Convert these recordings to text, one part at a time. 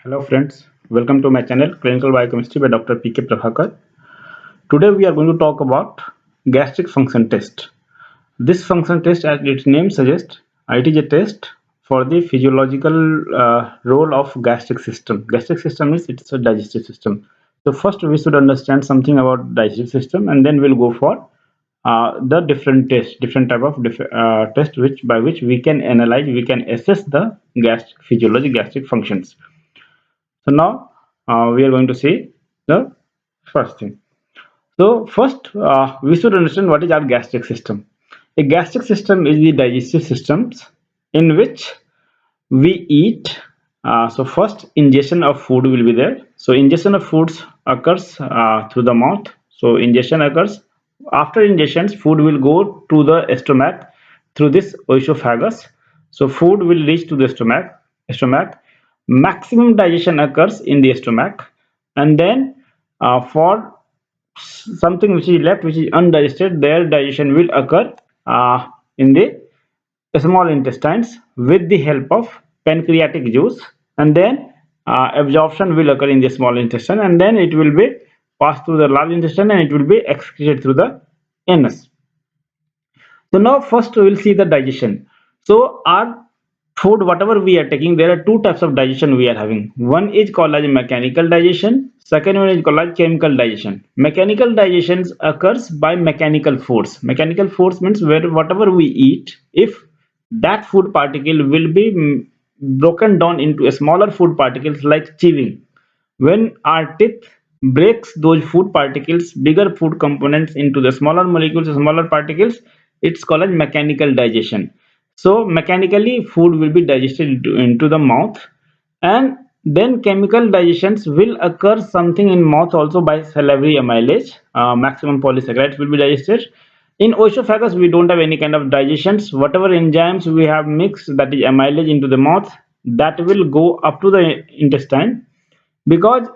Hello friends, welcome to my channel Clinical Biochemistry by Dr. P.K. Prabhakar. Today we are going to talk about gastric function test. This function test, as its name suggests, it is a test for the physiological role of gastric system. Gastric system is it's a digestive system. So first we should understand something about digestive system, and then we'll go for the different tests, different type of test which by which we can analyze, we can assess the gastric physiology, gastric functions. So now we are going to see the first thing. So first we should understand what is our gastric system. A gastric system is the digestive systems in which we eat. So first ingestion of food will be there. So ingestion of foods occurs through the mouth. So ingestion occurs. After ingestions, food will go to the stomach through this oesophagus. So food will reach to the stomach. Maximum digestion occurs in the stomach, and then for something which is left, which is undigested, their digestion will occur in the small intestines with the help of pancreatic juice, and then absorption will occur in the small intestine, and then it will be passed through the large intestine and it will be excreted through the anus. So now first we will see the digestion. So our food, whatever we are taking, there are two types of digestion we are having. One is called as mechanical digestion. Second one is called as chemical digestion. Mechanical digestion occurs by mechanical force. Mechanical force means where whatever we eat, if that food particle will be broken down into a smaller food particles like chewing. When our teeth breaks those food particles, bigger food components into the smaller molecules, smaller particles, it's called as mechanical digestion. So mechanically food will be digested into the mouth, and then chemical digestions will occur something in mouth also by salivary amylase. Maximum polysaccharides will be digested. In oesophagus we don't have any kind of digestions. Whatever enzymes we have mixed, that is amylase, into the mouth, that will go up to the intestine, because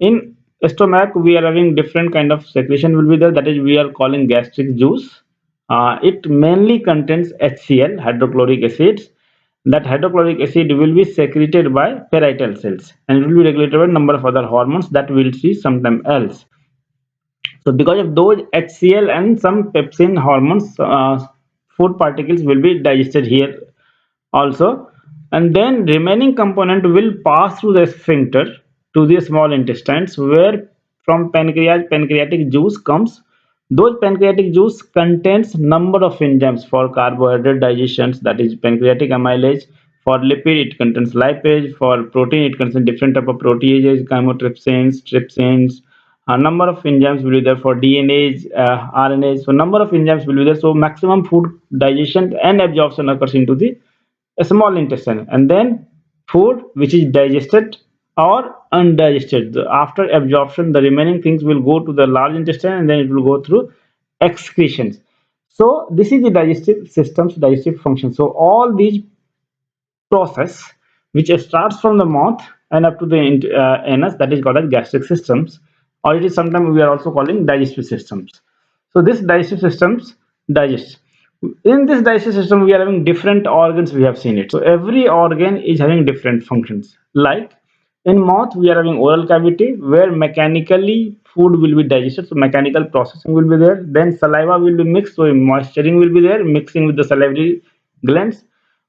in stomach we are having different kind of secretion will be there, that is we are calling gastric juice. It mainly contains HCl, hydrochloric acids. That hydrochloric acid will be secreted by parietal cells and it will be regulated by number of other hormones that we'll see sometime else. So because of those HCl and some pepsin hormones, food particles will be digested here also, and then remaining component will pass through the sphincter to the small intestines, where from pancreatic juice comes. Those pancreatic juice contains number of enzymes for carbohydrate digestions, that is pancreatic amylase. For lipid it contains lipase. For protein it contains different type of proteases, chymotrypsins, trypsins. A number of enzymes will be there for DNAs, RNAs. So number of enzymes will be there. So maximum food digestion and absorption occurs into the a small intestine, and then food which is digested or undigested, after absorption the remaining things will go to the large intestine and then it will go through excretions. So this is the digestive system's digestive function. So all these process which starts from the mouth and up to the anus, that is called as gastric systems, or it is sometimes we are also calling digestive systems. So this digestive systems digest. In this digestive system we are having different organs, we have seen it. So every organ is having different functions. Like in mouth we are having oral cavity where mechanically food will be digested, so mechanical processing will be there. Then saliva will be mixed, so moisturizing will be there, mixing with the salivary glands.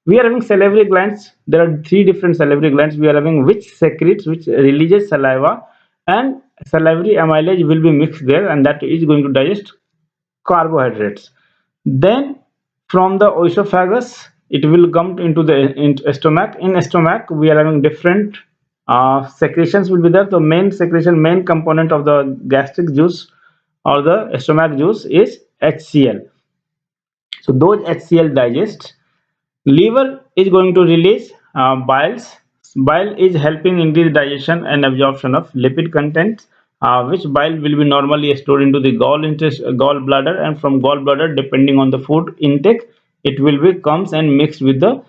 We are having salivary glands. There are three different salivary glands we are having, which secretes, which releases saliva, and salivary amylase will be mixed there, and that is going to digest carbohydrates. Then from the oesophagus it will come into the stomach. In stomach we are having different secretions will be there. The main secretion, main component of the gastric juice or the stomach juice is HCl. So those HCl digest. Liver is going to release biles. Bile is helping in the digestion and absorption of lipid contents, which bile will be normally stored into the gallbladder, and from gallbladder, depending on the food intake, it will be comes and mixed with the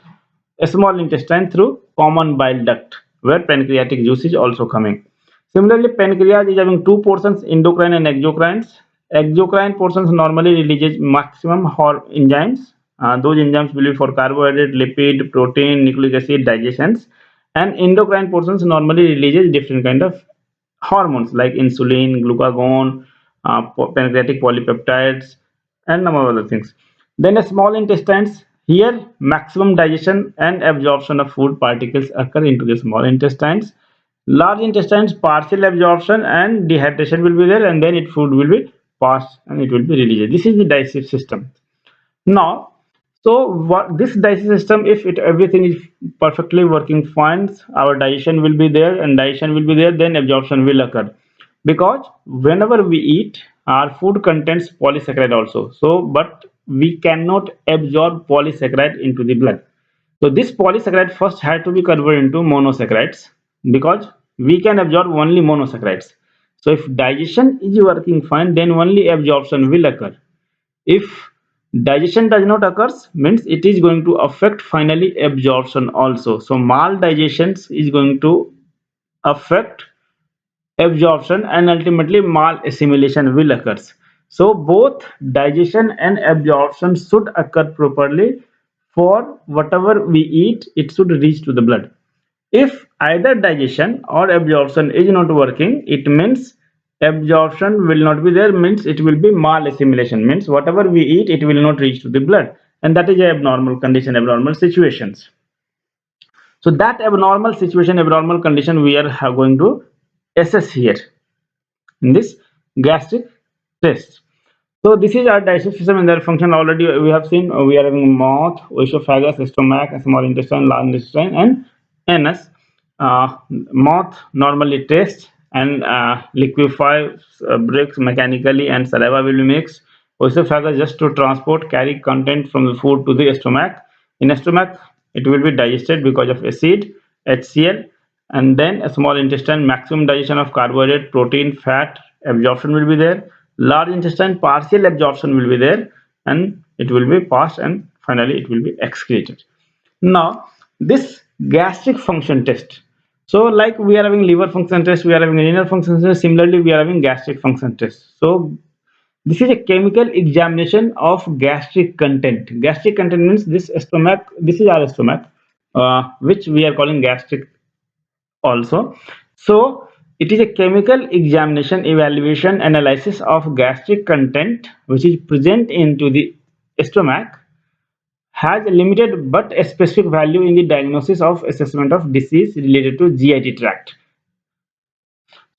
small intestine through common bile duct, where pancreatic juice is also coming. Similarly, pancreas is having two portions, endocrine and exocrines. Exocrine portions normally releases maximum enzymes. Those enzymes will be for carbohydrate, lipid, protein, nucleic acid digestions. and endocrine portions normally releases different kind of hormones like insulin, glucagon, pancreatic polypeptides, and number of other things. Then the small intestines, here maximum digestion and absorption of food particles occur into the small intestines. Large intestines, partial absorption and dehydration will be there, and then it food will be passed and it will be released. This is the digestive system. Now, so what this digestive system, if it everything is perfectly working fine, our digestion will be there and digestion will be there, then absorption will occur. Because whenever we eat, our food contains polysaccharide also. So, but we cannot absorb polysaccharide into the blood. So this polysaccharide first had to be converted into monosaccharides because we can absorb only monosaccharides. So if digestion is working fine, then only absorption will occur. If digestion does not occurs, means it is going to affect finally absorption also. So maldigestion is going to affect absorption and ultimately mal assimilation will occur. So both digestion and absorption should occur properly. For whatever we eat, it should reach to the blood. If either digestion or absorption is not working, it means absorption will not be there, means it will be mal assimilation, means whatever we eat, it will not reach to the blood, and that is a abnormal condition, abnormal situations. So that abnormal situation, abnormal condition we are going to assess here in this gastric test. So this is our digestive system and their function. Already we have seen we are having mouth, esophagus, stomach, small intestine, large intestine, and anus. Mouth normally tastes and liquefies, breaks mechanically, and saliva will be mixed. Esophagus just to transport, carry content from the food to the stomach. In stomach, it will be digested because of acid, HCl, and then a small intestine, maximum digestion of carbohydrate, protein, fat, absorption will be there. Large intestine, partial absorption will be there, and it will be passed, and finally it will be excreted. Now this gastric function test, so like we are having liver function test, we are having renal function test, similarly we are having gastric function test. So this is a chemical examination of gastric content. Gastric content means this stomach, this is our stomach, which we are calling gastric also. So it is a chemical examination, evaluation, analysis of gastric content which is present into the stomach, has a limited but a specific value in the diagnosis of assessment of disease related to GIT tract.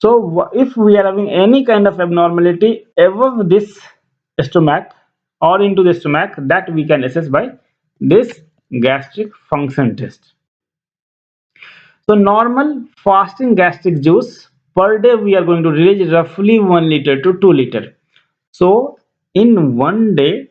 So if we are having any kind of abnormality above this stomach or into the stomach, that we can assess by this gastric function test. So normal fasting gastric juice per day we are going to release roughly 1 liter to 2 liter. So in one day,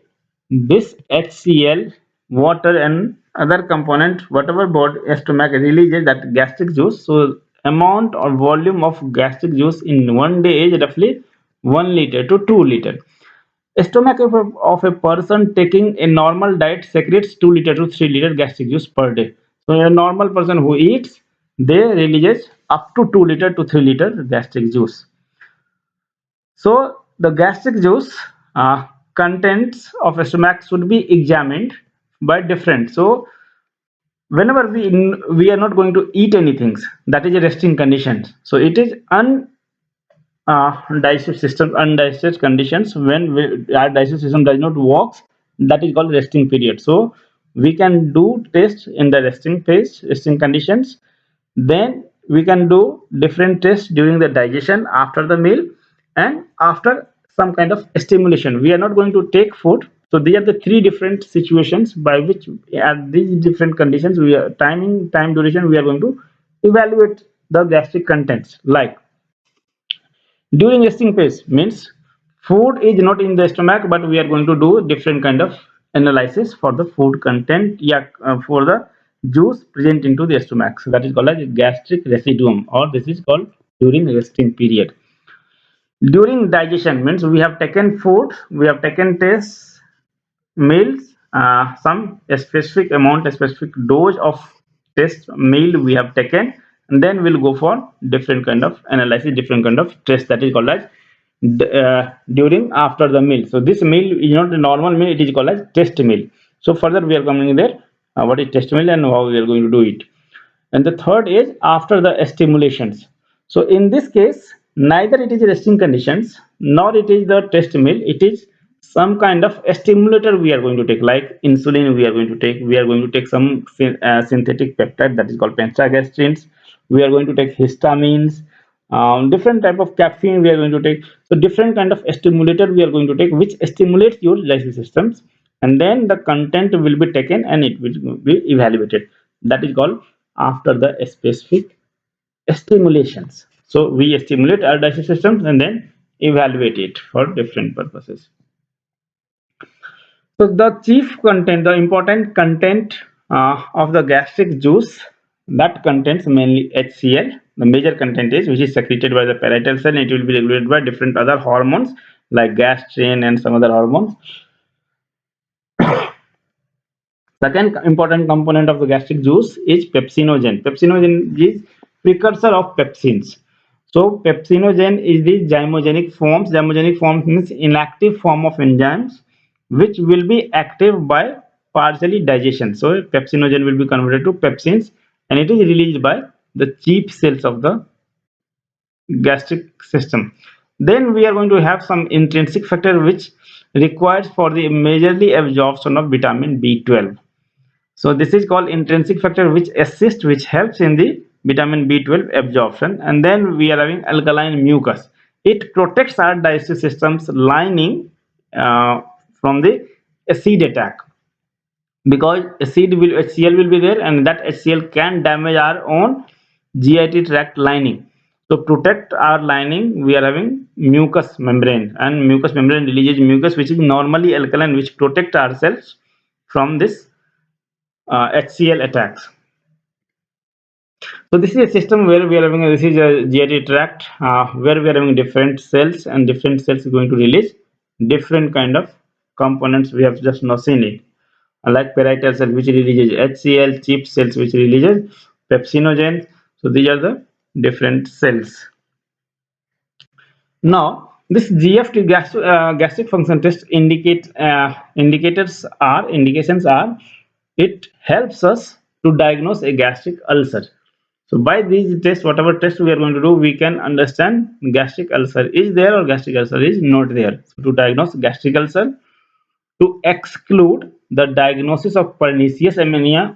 this HCl, water and other component, whatever body stomach releases that gastric juice. So amount or volume of gastric juice in one day is roughly 1 liter to 2 liter. Stomach of a person taking a normal diet secretes 2 liter to 3 liter gastric juice per day. So a normal person who eats, they releases up to 2 liter to 3 liter gastric juice. So the gastric juice contents of a stomach should be examined by different. So whenever we are not going to eat anything, that is a resting condition. So it is digestive system, undigested conditions. When our digestive system does not work, that is called resting period. So we can do tests in the resting phase, resting conditions. Then we can do different tests during the digestion, after the meal, and after some kind of stimulation. We are not going to take food. So these are the three different situations by which at these different conditions we are time duration we are going to evaluate the gastric contents. Like during resting phase means food is not in the stomach, but we are going to do different kind of analysis for the food content, yeah, for the juice present into the stomach. So that is called as gastric residuum, or this is called during resting period. During digestion means we have taken food, we have taken tests, meals, some a specific amount, a specific dose of test meal we have taken, and then we'll go for different kind of analysis, different kind of test, that is called as during after the meal. So this meal is not a normal meal, it is called as test meal. So further we are coming there, what is test meal and how we are going to do it. And the third is after the stimulations. So in this case, neither it is resting conditions nor it is the test meal. It is some kind of stimulator we are going to take, like insulin we are going to take. We are going to take some synthetic peptide that is called pentagastrins. We are going to take histamines, different type of caffeine we are going to take. So different kind of stimulator we are going to take, which stimulates your digestive systems, and then the content will be taken and it will be evaluated. That is called after the specific stimulations. So we stimulate our digestive systems and then evaluate it for different purposes. So the chief content, the important content of the gastric juice, that contains mainly HCl. The major content is which is secreted by the parietal cell, and it will be regulated by different other hormones like gastrin and some other hormones. Second important component of the gastric juice is pepsinogen. Pepsinogen is precursor of pepsins. So pepsinogen is the zymogenic forms. Zymogenic forms means inactive form of enzymes which will be active by partially digestion. So pepsinogen will be converted to pepsins and it is released by the chief cells of the gastric system. Then we are going to have some intrinsic factor which requires for the majorly absorption of vitamin B12. So this is called intrinsic factor which assists, which helps in the vitamin B12 absorption. And then we are having alkaline mucus. It protects our digestive system's lining from the acid attack, because acid will HCl will be there and that HCl can damage our own GIT tract lining. So protect our lining, we are having mucous membrane, and mucous membrane releases mucus which is normally alkaline, which protect ourselves from this HCl attacks. So this is a system where we are having this is a GIT tract where we are having different cells, and different cells are going to release different kind of components. We have just now seen it, like parietal cell which releases HCl, chip cells which releases pepsinogen. So these are the different cells. Now this GFT gastric function test indications are it helps us to diagnose a gastric ulcer. So by these tests, whatever test we are going to do, we can understand gastric ulcer is there or gastric ulcer is not there. So to diagnose gastric ulcer, to exclude the diagnosis of pernicious anemia.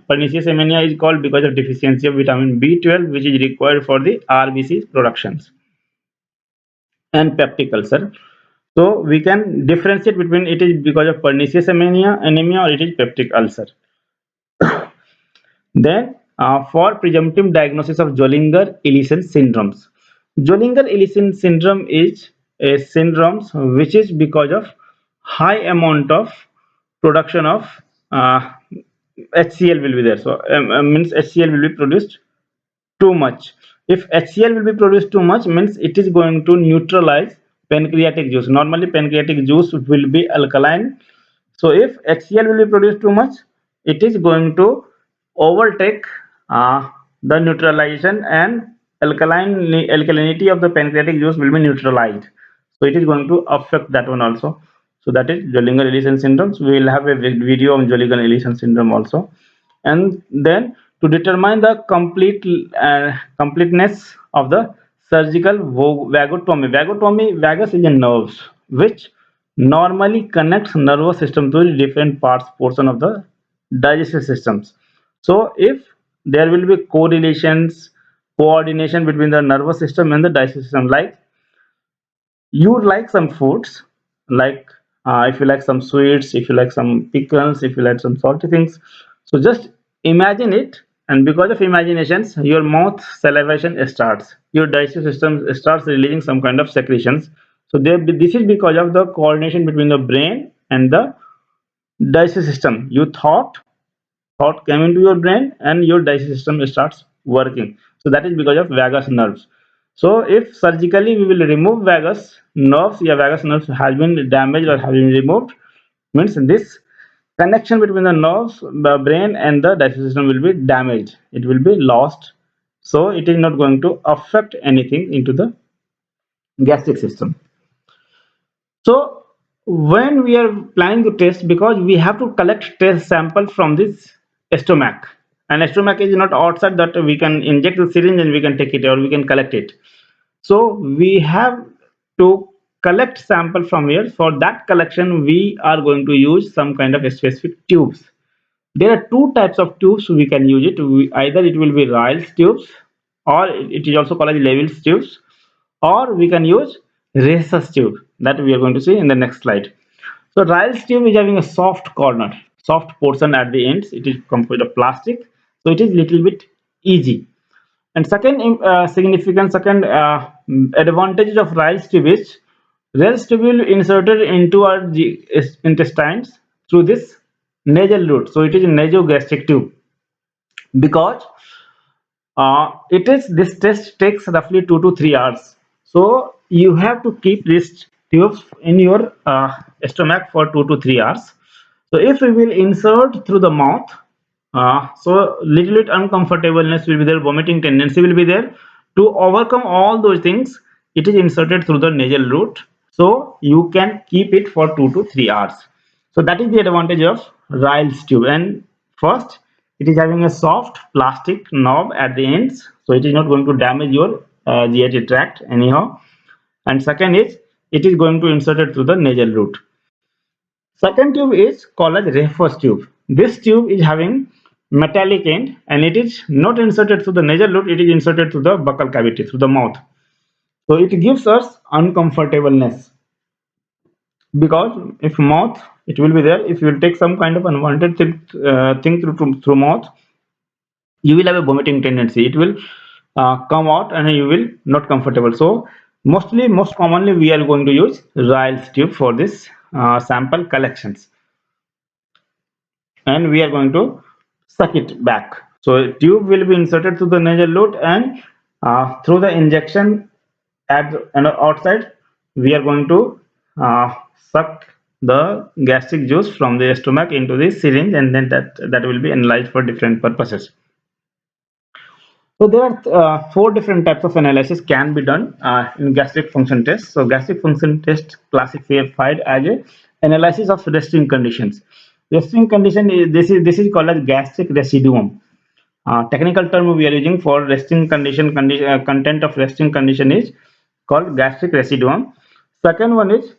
Pernicious anemia is called because of deficiency of vitamin B12, which is required for the RBC productions, and peptic ulcer. So we can differentiate between it is because of pernicious anemia or it is peptic ulcer. Then, for presumptive diagnosis of Zollinger-Ellison syndromes. Zollinger-Ellison syndrome is a syndrome which is because of high amount of production of HCl will be there. So means HCl will be produced too much. If HCl will be produced too much, means it is going to neutralize pancreatic juice. Normally pancreatic juice will be alkaline. So if HCl will be produced too much, it is going to overtake the neutralization, and alkalinity of the pancreatic juice will be neutralized. So it is going to affect that one also. So that is Zollinger-Ellison syndrome. So we will have a video on Zollinger-Ellison syndrome also. And then to determine the completeness of the surgical vagotomy. Vagus is a nerve which normally connects nervous system to the different parts portion of the digestive systems. So if there will be correlations, coordination between the nervous system and the digestive system, like you like some foods, like if you like some sweets, if you like some pickles, if you like some salty things, so just imagine it, and because of imaginations your mouth salivation starts, your digestive system starts releasing some kind of secretions. So this is because of the coordination between the brain and the digestive system. You thought came into your brain and your digestive system starts working. So that is because of vagus nerves. So if surgically we will remove vagus nerves, yeah, vagus nerves has been damaged or have been removed, means this connection between the nerves, the brain and the digestive system will be damaged. It will be lost. So it is not going to affect anything into the gastric system. So when we are planning to test, because we have to collect test sample from this stomach, and stomach is not outside that we can inject the syringe and we can take it or we can collect it. So we have to collect sample from here. For that collection, we are going to use some kind of specific tubes. There are two types of tubes we can use it. Either it will be Ryle's tubes, or it is also called as Leville's tubes, or we can use Rhesus tube that we are going to see in the next slide. So Ryle's tube is having a soft corner, soft portion at the ends. It is composed of plastic, so it is little bit easy. And second advantage of Ryle's tube is Ryle's tube will inserted into our intestines through this nasal route. So it is a nasogastric tube because it is this test takes roughly 2 to 3 hours. So you have to keep this tubes in your stomach for 2 to 3 hours. So if we will insert through the mouth, so little bit uncomfortableness will be there, vomiting tendency will be there. To overcome all those things, it is inserted through the nasal route, so you can keep it for 2 to 3 hours. So that is the advantage of Ryle's tube. And first, it is having a soft plastic knob at the ends, so it is not going to damage your GI tract anyhow. And second is, it is going to insert it through the nasal route. Second tube is called as Rhesus tube. This tube is having metallic end and it is not inserted through the nasal route, it is inserted through the buccal cavity, through the mouth. So it gives us uncomfortableness, because if mouth, it will be there. If you will take some kind of unwanted thing through mouth, you will have a vomiting tendency. It will come out and you will not comfortable. So most commonly we are going to use Ryle's tube for this sample collections, and we are going to suck it back. So tube will be inserted through the nasal route, and through the injection at and outside, we are going to suck the gastric juice from the stomach into the syringe, and then that will be analyzed for different purposes. So there are four different types of analysis can be done in gastric function test. So gastric function test classified as a analysis of resting conditions. Resting condition is this is called as gastric residuum. Technical term we are using for resting content of resting condition is called gastric residuum. Second one is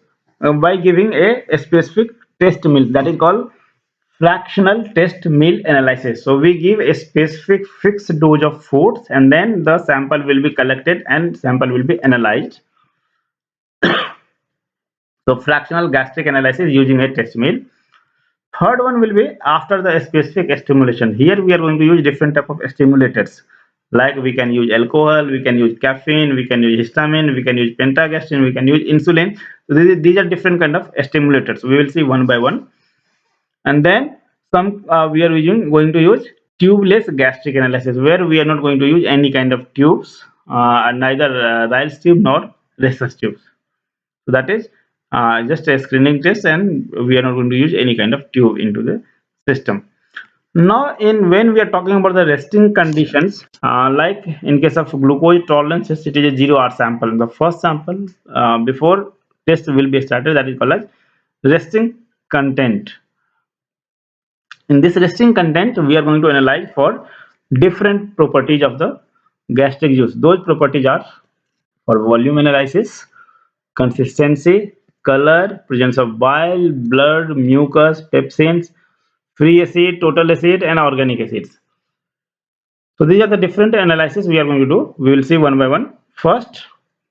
by giving a specific test meal, that is called fractional test meal analysis. So we give a specific fixed dose of foods and then the sample will be collected and sample will be analyzed. So fractional gastric analysis using a test meal. Third one will be after the specific stimulation. Here we are going to use different type of stimulators. Like we can use alcohol, we can use caffeine, we can use histamine, we can use pentagastrin, we can use insulin. So these are different kind of stimulators. We will see one by one. And then some we are going to use tubeless gastric analysis, where we are not going to use any kind of tubes, neither Ryle's tube nor Rhesus tubes. So that is just a screening test, and we are not going to use any kind of tube into the system. Now, when we are talking about the resting conditions, like in case of glucose tolerance, it is a 0-hour sample. The first sample before test will be started, that is called as resting content. In this resting content, we are going to analyze for different properties of the gastric juice. Those properties are for volume analysis, consistency, color, presence of bile, blood, mucus, pepsins, free acid, total acid, and organic acids. So these are the different analysis we are going to do. We will see one by one. First,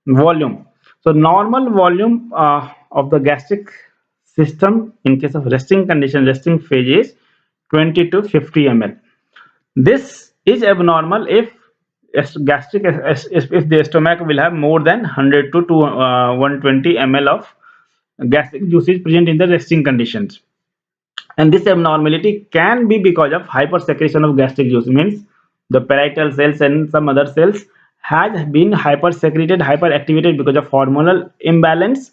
volume. So normal volume of the gastric system in case of resting condition, resting phase is 20 to 50 ml. This is abnormal if if the stomach will have more than 100 to 120 ml of gastric juice is present in the resting conditions. And this abnormality can be because of hypersecretion of gastric juice, means the parietal cells and some other cells has been hypersecreted, hyperactivated because of hormonal imbalance,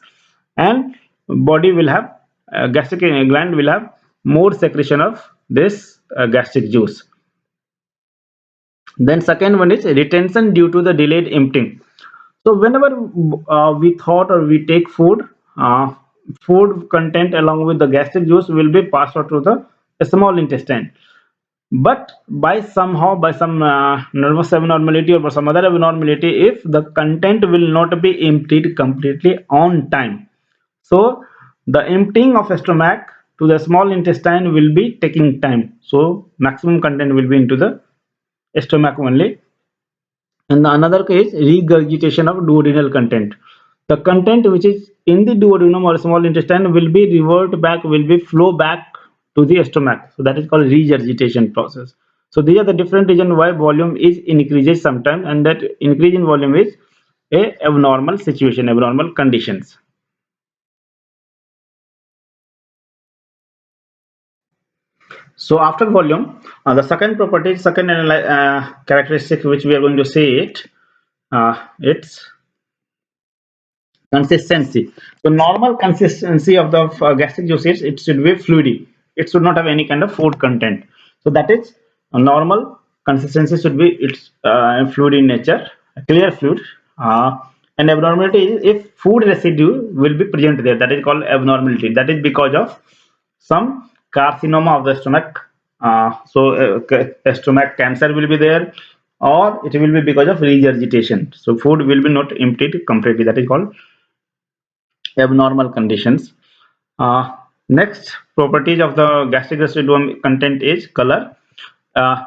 and body will have gastric gland will have more secretion of this gastric juice. Then second one is retention due to the delayed emptying. So whenever we thought or we take food, food content along with the gastric juice will be passed out to the small intestine. but by somehow, by some nervous abnormality or some other abnormality, if the content will not be emptied completely on time, so the emptying of stomach to the small intestine will be taking time, so maximum content will be into the stomach only. And the another case, regurgitation of duodenal content. The content which is in the duodenum or small intestine will be revert back, will be flow back to the stomach. So that is called regurgitation process. So these are the different reasons why volume is increases sometimes, and that increase in volume is a abnormal situation, abnormal conditions. So after volume, the second property, second characteristic which we are going to see it, it's consistency. So normal consistency of the gastric juices, it should be fluidy. It should not have any kind of food content. So that is a normal consistency should be it's fluid in nature, a clear fluid. And abnormality is if food residue will be present there. That is called abnormality. That is because of some carcinoma of the stomach. Stomach cancer will be there, or it will be because of regurgitation. So food will be not emptied completely. That is called abnormal conditions. Next properties of the gastric residuum content is color.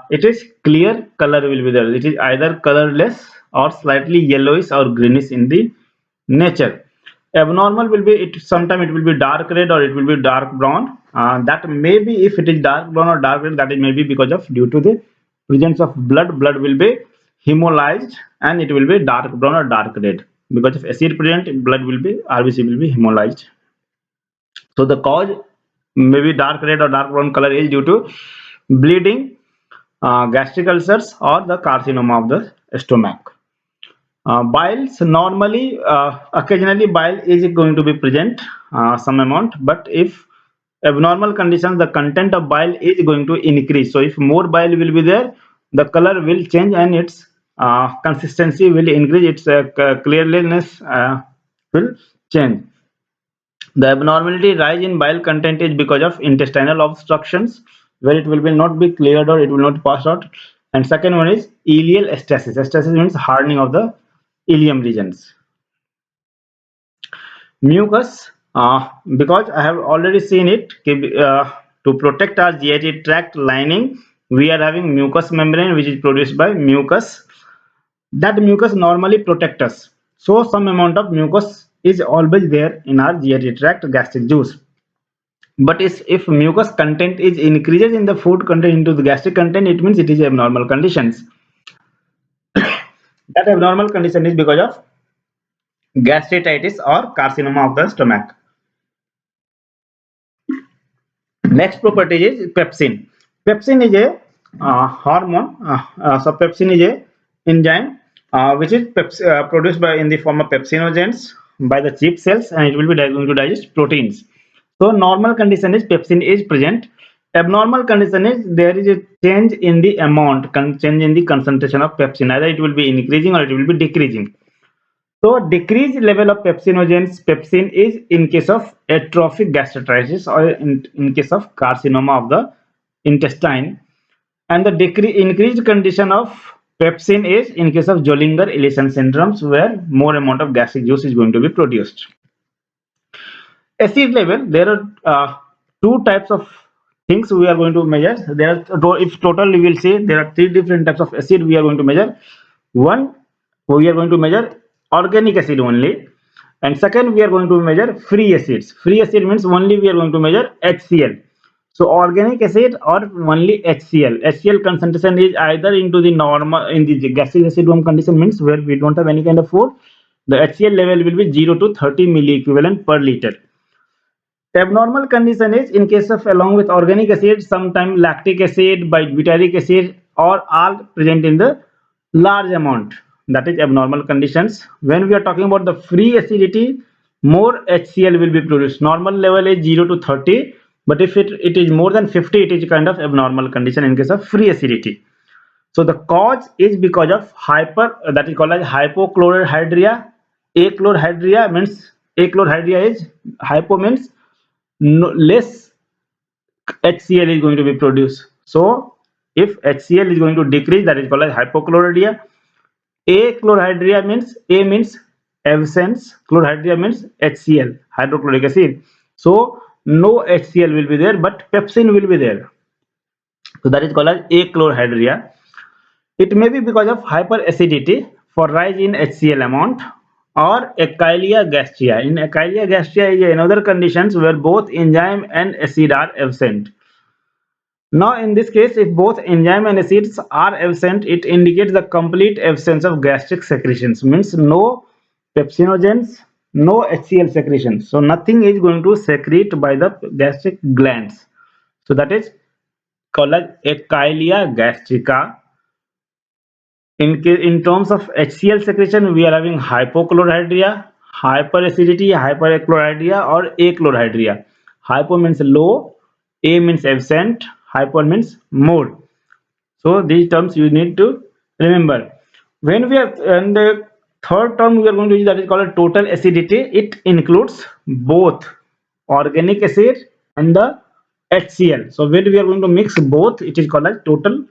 It is clear color will be there. It is either colorless or slightly yellowish or greenish in the nature. Abnormal will be it. Sometimes it will be dark red or it will be dark brown. That may be if it is dark brown or dark red. That is maybe because of due to the presence of blood. Blood will be hemolyzed and it will be dark brown or dark red. Because of acid present, blood will be RBC will be hemolyzed. So the cause maybe dark red or dark brown color is due to bleeding, gastric ulcers, or the carcinoma of the stomach. Biles normally, occasionally bile is going to be present some amount, but if abnormal conditions, the content of bile is going to increase. So if more bile will be there, the color will change and its consistency will increase. Its clearliness will change. The abnormality rise in bile content is because of intestinal obstructions, where it will be not be cleared or it will not pass out. And second one is ileal stasis. Stasis means hardening of the ileum regions. Mucus, because I have already seen it, to protect our GI tract lining, we are having mucous membrane which is produced by mucus. That mucus normally protect us. So some amount of mucus is always there in our GI tract gastric juice. But if mucus content is increases in the food content into the gastric content, it means it is abnormal conditions. That abnormal condition is because of gastritis or carcinoma of the stomach. Next property is pepsin. Pepsin is a hormone. So pepsin is a enzyme which is produced by in the form of pepsinogens by the chip cells, and it will be going to digest proteins. So normal condition is pepsin is present. Abnormal condition is there is a change in the amount, change in the concentration of pepsin. Either it will be increasing or it will be decreasing. So decreased level of pepsinogens, pepsin is in case of atrophic gastritis or in case of carcinoma of the intestine, and the increased condition of pepsin is in case of Zollinger-Ellison syndromes, where more amount of gastric juice is going to be produced. Acid level, there are two types of things we are going to measure. There are, if total we will see, there are three different types of acid we are going to measure. One, we are going to measure organic acid only, and second we are going to measure free acids. Free acid means only we are going to measure HCl. So organic acid or only HCl. HCl concentration is either into the normal in the gastric acidium condition, means where we don't have any kind of food. The HCl level will be 0 to 30 milliequivalent per liter. Abnormal condition is in case of along with organic acid, sometimes lactic acid, butyric acid, or all present in the large amount. That is abnormal conditions. When we are talking about the free acidity, more HCl will be produced. Normal level is 0 to 30, but if it is more than 50, it is kind of abnormal condition in case of free acidity. So the cause is because of that is called as hypochlorhydria. Achlorhydria means achlorhydria is hypo means no, less HCl is going to be produced. So If HCl is going to decrease, that is called as hypochlorhydria. Achlorhydria means A means absence, chlorhydria means HCl, hydrochloric acid. So no HCl will be there, but pepsin will be there. So that is called as achlorhydria. It may be because of hyperacidity for rise in HCl amount, or Echinacea gastria. In Echinacea gastria is another conditions where both enzyme and acid are absent. Now in this case, if both enzyme and acids are absent, it indicates the complete absence of gastric secretions, means no pepsinogens, no HCl secretions. So nothing is going to secrete by the gastric glands. So that is called as Echinacea gastrica. In terms of HCl secretion, we are having hypochlorhydria, hyperacidity, hyperchlorhydria, or achlorhydria. Hypo means low, A means absent, hyper means more. So these terms you need to remember. When we are, and the third term we are going to use, that is called total acidity. It includes both organic acid and the HCl. So when we are going to mix both, it is called as total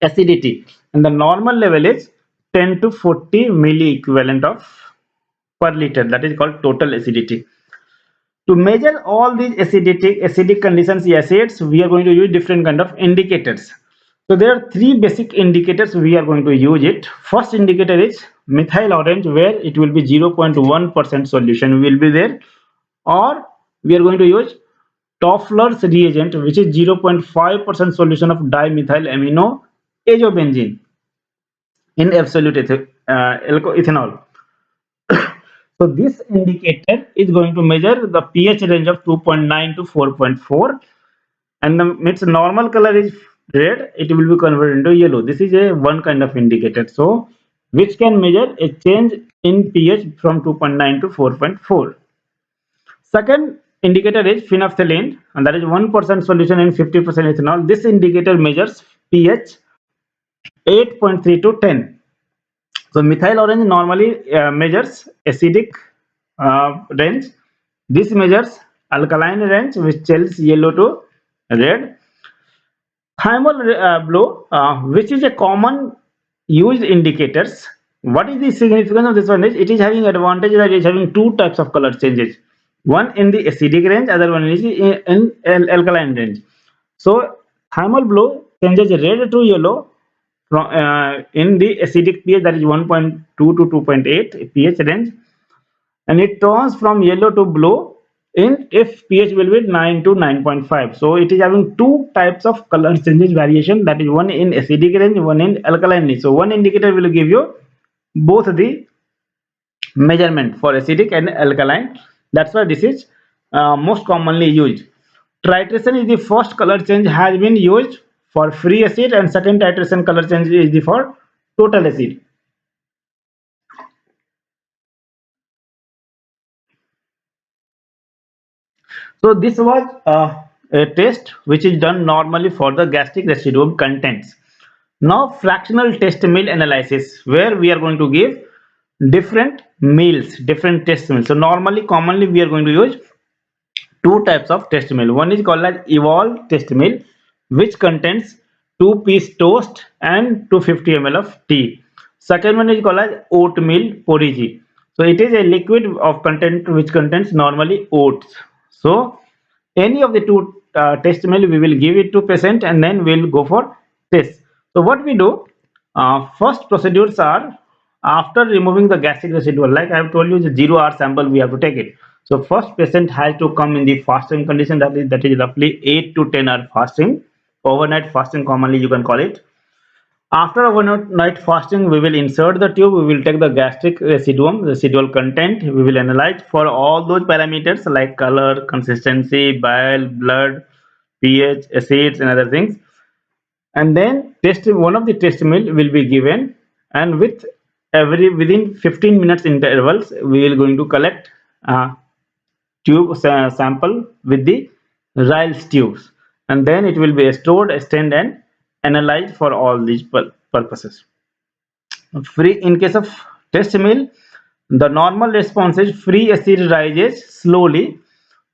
acidity, and the normal level is 10 to 40 milli equivalent of per liter. That is called total acidity. To measure all these acidic conditions, acids, we are going to use different kind of indicators. So there are three basic indicators we are going to use it. First indicator is methyl orange, where it will be 0.1% solution will be there, or we are going to use Toffler's reagent, which is 0.5% solution of dimethyl amino azobenzene in absolute ethanol. So this indicator is going to measure the pH range of 2.9 to 4.4, and its normal color is red. It will be converted into yellow. This is a one kind of indicator, so which can measure a change in pH from 2.9 to 4.4. Second indicator is phenolphthalein, and that is 1% solution in 50% ethanol. This indicator measures pH 8.3 to 10. So methyl orange normally measures acidic range. This measures alkaline range, which tells yellow to red. Thymol blue, which is a common used indicators. What is the significance of this one? Is it is having advantage that it is having two types of color changes. One in the acidic range, other one is in alkaline range. So thymol blue changes red to yellow from in the acidic pH, that is 1.2 to 2.8 pH range, and it turns from yellow to blue in if pH will be 9 to 9.5. So it is having two types of color changes variation, that is one in acidic range, one in alkaline range. So one indicator will give you both the measurement for acidic and alkaline. That's why this is most commonly used. Titration is the first color change has been used for free acid, and second titration color change is the for total acid. So this was a test which is done normally for the gastric residuum contents. Now fractional test meal analysis, where we are going to give different meals, different test meals. So normally, commonly we are going to use two types of test meal. One is called as evolve test meal, which contains 2-piece toast and 250 ml of tea. Second one is called as oatmeal porridge. So it is a liquid of content which contains normally oats. So any of the two test meal we will give it to patient, and then we'll go for test. So what we do, first procedures are, after removing the gastric residual, like I have told you, the 0 hour sample we have to take it. So first patient has to come in the fasting condition, that is roughly 8 to 10 hour fasting, overnight fasting commonly you can call it. After overnight fasting, we will insert the tube, we will take the gastric residual content, we will analyze for all those parameters like color, consistency, bile, blood, pH, acids, and other things. And then one of the test meal will be given, and within 15 minutes intervals, we will going to collect tube sample with the Ryle's tubes, and then it will be stored, stained, and analyzed for all these purposes. Free in case of test meal, the normal response is free acid rises slowly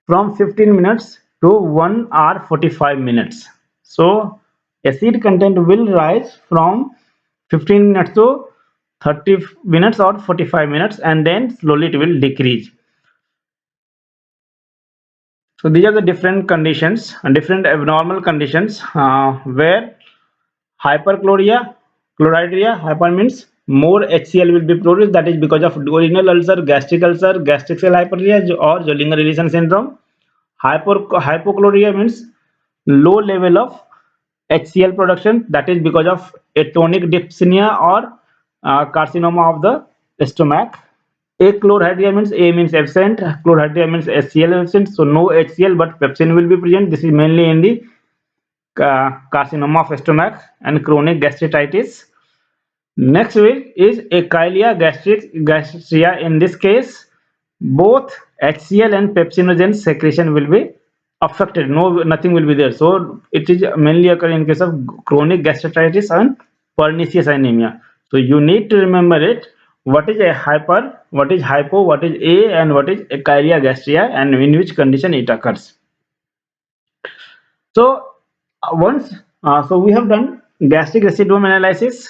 from 15 minutes to 1 hour 45 minutes. So acid content will rise from 15 minutes to 30 minutes or 45 minutes, and then slowly it will decrease. So these are the different conditions and different abnormal conditions where hyperchloria, chloridria, hyper means more HCl will be produced. That is because of duodenal ulcer, gastric cell hypertrophy, or Zollinger-Ellison syndrome. Hypochloria means low level of HCl production. That is because of atonic dyspnea or carcinoma of the stomach. Achlorhydria means A means absent, chlorhydria means HCl absent. So no HCl, but pepsin will be present. This is mainly in the carcinoma of stomach and chronic gastritis. Next is Escherichia gastria. In this case, both HCl and pepsinogen secretion will be affected. Nothing will be there. So it is mainly occur in case of chronic gastritis and pernicious anemia. So you need to remember it. What is a hyper, what is hypo, what is A, and what is Escherichia gastria, and in which condition it occurs. So once, so we have done gastric residuum analysis.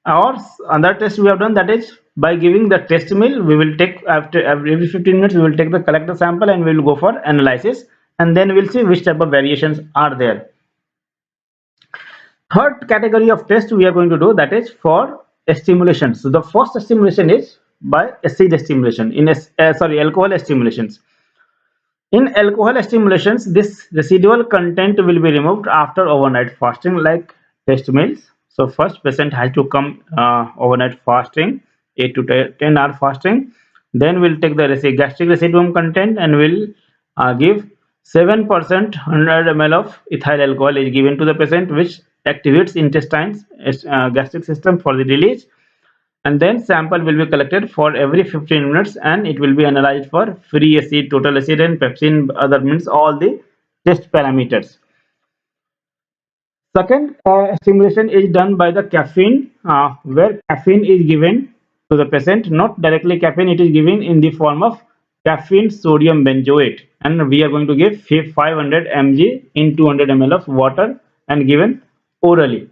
Or other test we have done, that is by giving the test meal. We will take after every 15 minutes we will take the collect the sample and we will go for analysis, and then we'll see which type of variations are there. Third category of test we are going to do, that is for stimulation. So the first stimulation is by acid stimulation in alcohol stimulations. In alcohol stimulations, this residual content will be removed after overnight fasting, like test meals. So first patient has to come overnight fasting, 8 to 10 hour fasting. Then we'll take the gastric residuum content and we'll give 7% 100 ml of ethyl alcohol is given to the patient, which activates intestines, gastric system for the release, and then sample will be collected for every 15 minutes and it will be analyzed for free acid, total acid, and pepsin, other means all the test parameters. Second stimulation is done by the caffeine, where caffeine is given to the patient, not directly caffeine, it is given in the form of caffeine sodium benzoate, and we are going to give 500 mg in 200 ml of water and given orally.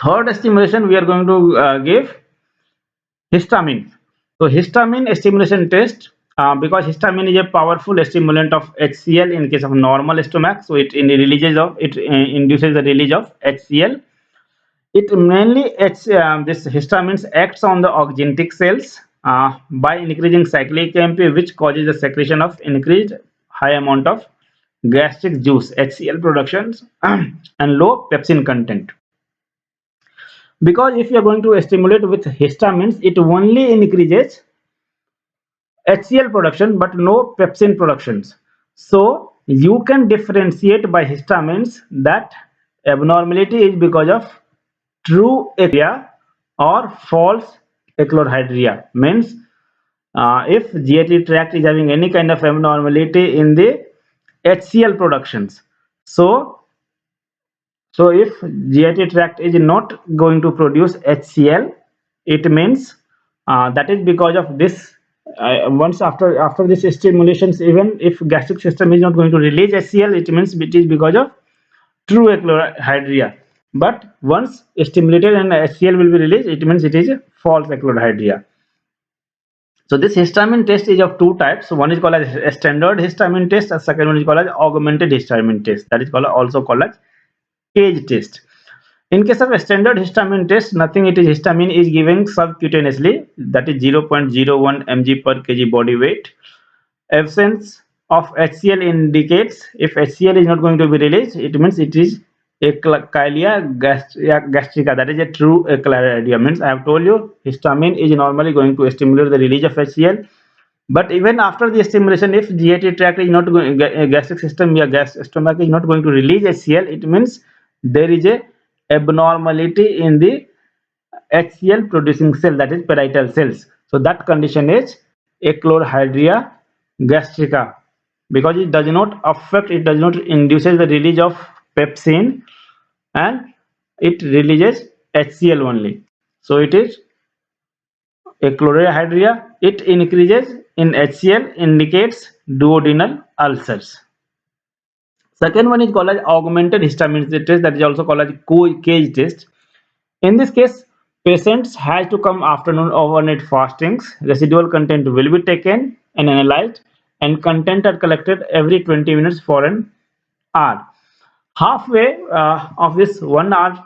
Third stimulation we are going to give histamine. So histamine stimulation test, because histamine is a powerful stimulant of HCl in case of normal stomach, so it induces the release of HCl. It mainly this histamine acts on the oxyntic cells by increasing cyclic AMP, which causes the secretion of increased high amount of gastric juice HCl productions and low pepsin content. Because if you are going to stimulate with histamines, it only increases HCl production but no pepsin productions. So you can differentiate by histamines that abnormality is because of true echolalia or false echlorhydria. Means if GIT tract is having any kind of abnormality in the HCl productions. So if GIT tract is not going to produce HCl, it means that is because of this. Once after this stimulations, even if gastric system is not going to release HCl, it means it is because of true echlorhydria. But once stimulated and HCl will be released, it means it is a false echlorhydria. So this histamine test is of two types. One is called as a standard histamine test, and second one is called as augmented histamine test. That is also called as cage test. In case of a standard histamine test, nothing, it is histamine is given subcutaneously, that is 0.01 mg per kg body weight. Absence of HCl indicates if HCl is not going to be released, it means it is Escherichia gastrica, that is a true echlorhydria. Means I have told you histamine is normally going to stimulate the release of HCl, but even after the stimulation, if GIT tract is not going, gastric system or stomach is not going to release HCl, it means there is a abnormality in the HCl producing cell, that is parietal cells. So that condition is echlorhydria gastrica, because it does not affect, it does not induces the release of pepsin and it releases HCl only. So it is echlorhydria. It increases in HCl, indicates duodenal ulcers. Second one is called as augmented histamine test, that is also called as cage test. In this case, patients has to come afternoon overnight fastings. Residual content will be taken and analyzed, and content are collected every 20 minutes for an hour. Halfway of this 1 hour,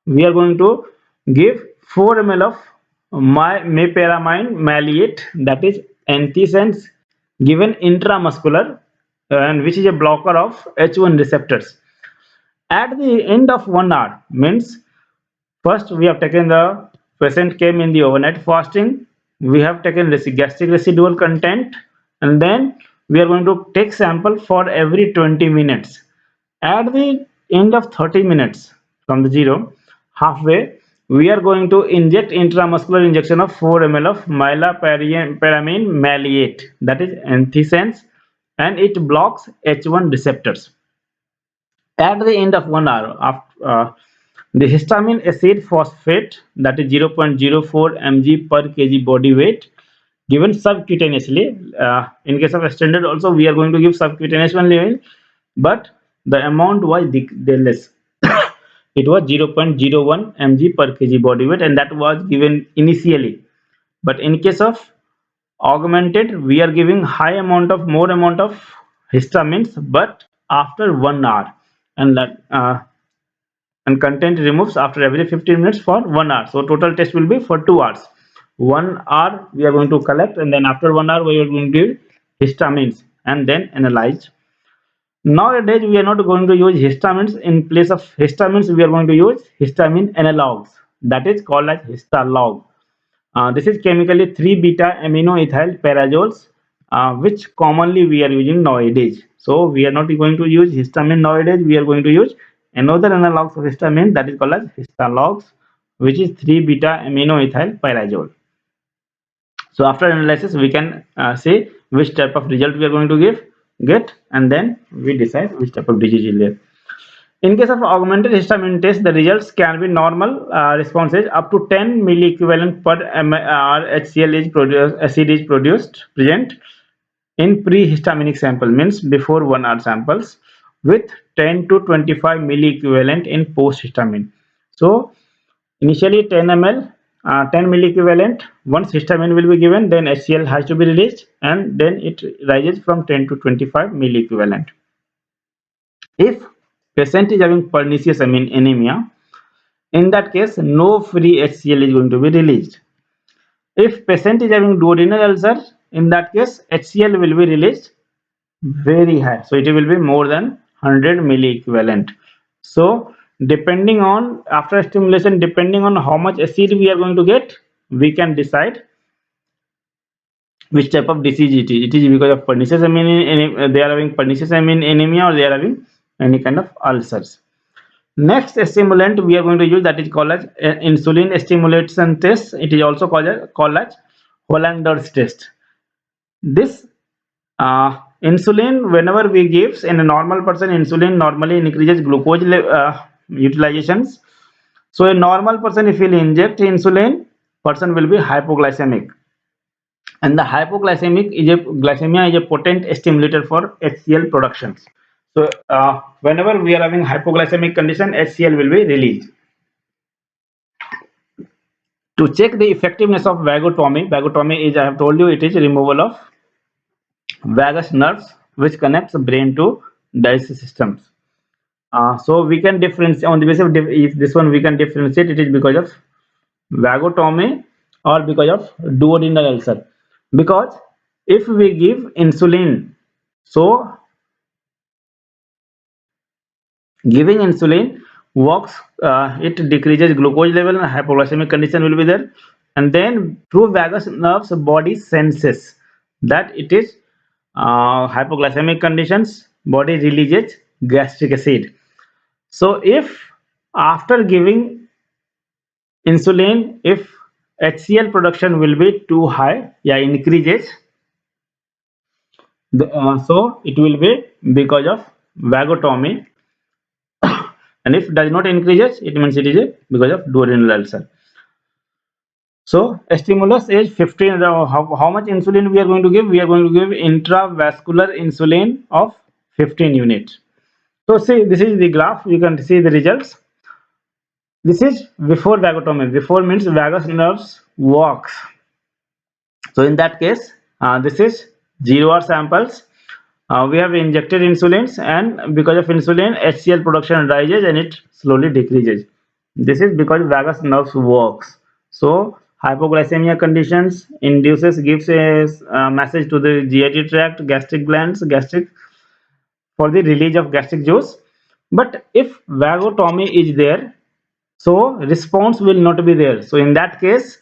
we are going to give 4 ml of meperamine maleate, that is antisense, given intramuscular, and which is a blocker of H1 receptors. At the end of 1 hour, means first we have taken the patient came in the overnight fasting, we have taken gastric residual content, and then we are going to take sample for every 20 minutes. At the end of 30 minutes from the zero, halfway, we are going to inject intramuscular injection of 4 ml of mylaperamine maleate, that is antisense, and it blocks H1 receptors. At the end of 1 hour, the histamine acid phosphate, that is 0.04 mg per kg body weight, given subcutaneously. In case of standard also, we are going to give subcutaneous only, but the amount was less. It was 0.01 mg per kg body weight, and that was given initially. But in case of augmented, we are giving more amount of histamines, but after 1 hour, and and content removes after every 15 minutes for 1 hour. So total test will be for 2 hours. 1 hour we are going to collect, and then after 1 hour we are going to give histamines and then analyze. Nowadays we are not going to use histamines. In place of histamines, we are going to use histamine analogs, that is called as Histalog. This is chemically 3-beta amino ethyl parazoles, which commonly we are using nowadays. So we are not going to use histamine nowadays. We are going to use another analogs of histamine, that is called as Histalogs, which is 3-beta amino ethyl parazole. So after analysis, we can say which type of result we are going to get, and then we decide which type of disease is there. In case of augmented histamine test, the results can be normal responses up to 10 milliequivalent per ml HCl is produced, acid is present in pre-histaminic sample, means before 1 hour samples, with 10 to 25 milliequivalent in post-histamine. So initially 10 ml, 10 milliequivalent. Once histamine will be given, then HCl has to be released, and then it rises from 10 to 25 milliequivalent. If patient is having pernicious anemia, in that case, no free HCl is going to be released. If patient is having duodenal ulcer, in that case, HCl will be released very high. So it will be more than 100 milliequivalent. So depending on, after stimulation, depending on how much acid we are going to get, we can decide which type of disease it is. It is because of pernicious anemia, they are having pernicious anemia, or they are having any kind of ulcers. Next stimulant we are going to use, that is called as insulin stimulation test. It is also called as Hollander's test. This insulin, whenever we give in a normal person, insulin normally increases glucose utilizations. So a normal person, if he will inject insulin, person will be hypoglycemic, and the glycemia is a potent stimulator for HCl productions. So whenever we are having hypoglycemic condition, HCl will be released. To check the effectiveness of vagotomy is, I have told you, it is removal of vagus nerves which connects brain to digestive systems. So we can differentiate on the basis of if this one we can differentiate, it is because of vagotomy or because of duodenal ulcer. Because if we give insulin, so giving insulin works, it decreases glucose level and hypoglycemic condition will be there, and then through vagus nerves body senses that it is hypoglycemic conditions, body releases gastric acid. So if after giving insulin, if HCl production will be too high, increases, so it will be because of vagotomy, and if does not increases, it means it is because of duodenal ulcer. So stimulus is 15. How much insulin we are going to give? We are going to give intravascular insulin of 15 units. So see, this is the graph. You can see the results. This is before vagotomy. Before means vagus nerves walks. So in that case, this is 0 hour samples. We have injected insulins, and because of insulin, HCl production rises and it slowly decreases. This is because vagus nerves works. So hypoglycemia conditions induces gives a message to the GIT tract, gastric glands, gastric for the release of gastric juice. But if vagotomy is there, so response will not be there. So in that case,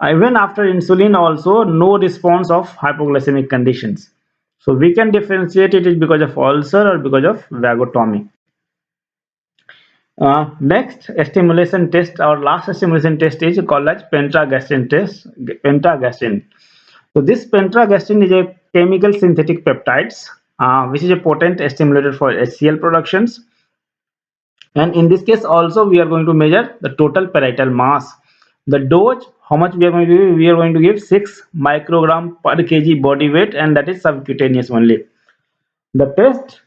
even after insulin also no response of hypoglycemic conditions. So we can differentiate it is because of ulcer or because of vagotomy. Next stimulation test, our last stimulation test is called as pentagastrin test. Pentagastrin. So this pentagastrin is a chemical synthetic peptides, which is a potent stimulator for HCl productions. And in this case also we are going to measure the total parietal mass. The dose, how much we are going to give? We are going to give 6 microgram per kg body weight, and that is subcutaneous only. The test,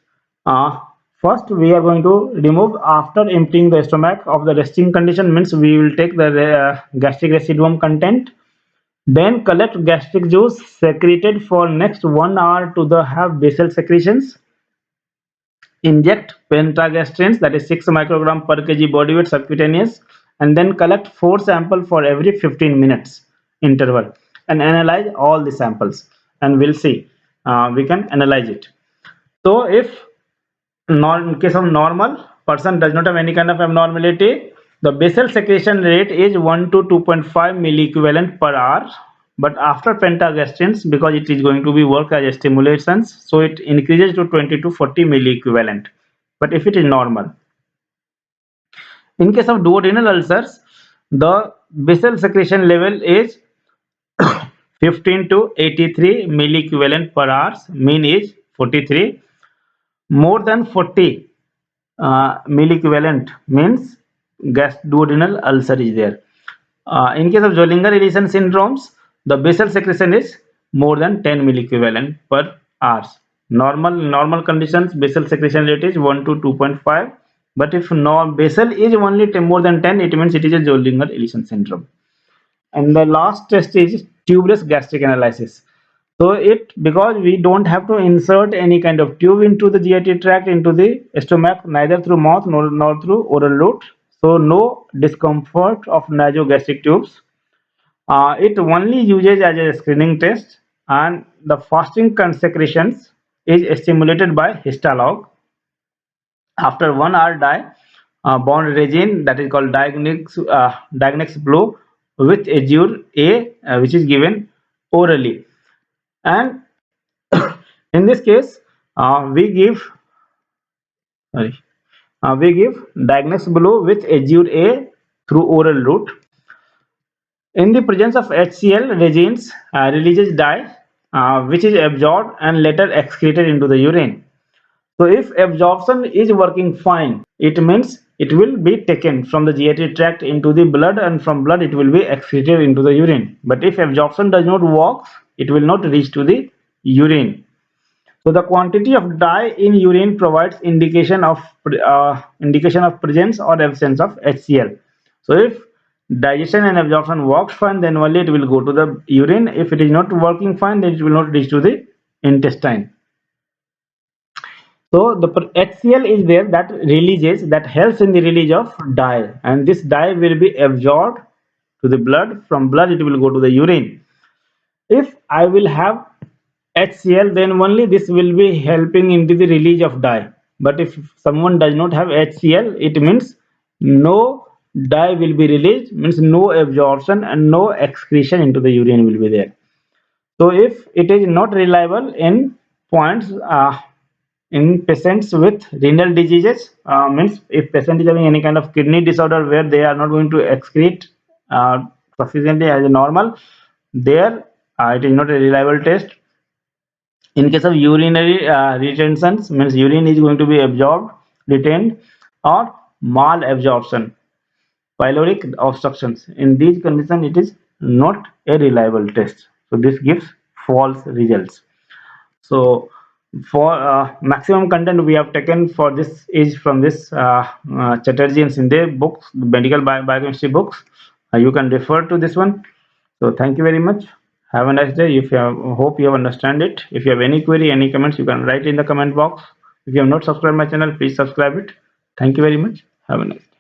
uh, first we are going to remove after emptying the stomach of the resting condition, means we will take the gastric residuum content, then collect gastric juice secreted for next 1 hour to the have basal secretions, inject pentagastrins, that is 6 microgram per kg body weight subcutaneous, and then collect 4 samples for every 15 minutes interval and analyze all the samples, and we'll see, we can analyze it. So if in case of normal person does not have any kind of abnormality, the basal secretion rate is 1 to 2.5 milliequivalent per hour. But after pentagastrins, because it is going to be work as stimulations, so it increases to 20 to 40 milliequivalent. But if it is normal, in case of duodenal ulcers, the basal secretion level is 15 to 83 milliequivalent per hour. Mean is 43. More than 40 milliequivalent means duodenal ulcer is there. In case of Zollinger-Ellison syndromes, the basal secretion is more than 10 milliequivalent per hour. Normal conditions, basal secretion rate is 1 to 2.5. But if no basal is only more than 10, it means it is a Zollinger-Ellison syndrome. And the last test is tubeless gastric analysis. So it, because we don't have to insert any kind of tube into the GIT tract, into the stomach, neither through mouth nor through oral route. So no discomfort of nasogastric tubes. It only uses as a screening test, and the fasting secretions is stimulated by histolog. After 1 hour dye, bond regime, that is called Diagnex Blue with Azure A, which is given orally. And in this case, we give sorry, we give Diagnex Blue with Azure A through oral route. In the presence of HCl, resins releases dye, which is absorbed and later excreted into the urine. So if absorption is working fine, it means it will be taken from the GIT tract into the blood, and from blood it will be excreted into the urine. But if absorption does not work, it will not reach to the urine. So the quantity of dye in urine provides indication of presence or absence of HCl. So if digestion and absorption works fine, then only it will go to the urine. If it is not working fine, then it will not reach to the intestine. So the HCl is there that releases, that helps in the release of dye, and this dye will be absorbed to the blood. From blood it will go to the urine. If I will have HCl, then only this will be helping into the release of dye. But if someone does not have HCl, it means no dye will be released, means no absorption and no excretion into the urine will be there. So if it is not reliable in points, in patients with renal diseases, means if patient is having any kind of kidney disorder where they are not going to excrete sufficiently as normal, there it is not a reliable test. In case of urinary retentions, means urine is going to be absorbed, retained, or malabsorption, pyloric obstructions. In these conditions, it is not a reliable test. So this gives false results. So For maximum content we have taken for this is from this Chatterjee and Sinde books, medical biochemistry books. You can refer to this one. So thank you very much. Have a nice day. If you have, hope you have understand it. If you have any query, any comments, you can write in the comment box. If you have not subscribed my channel, please subscribe it. Thank you very much. Have a nice day.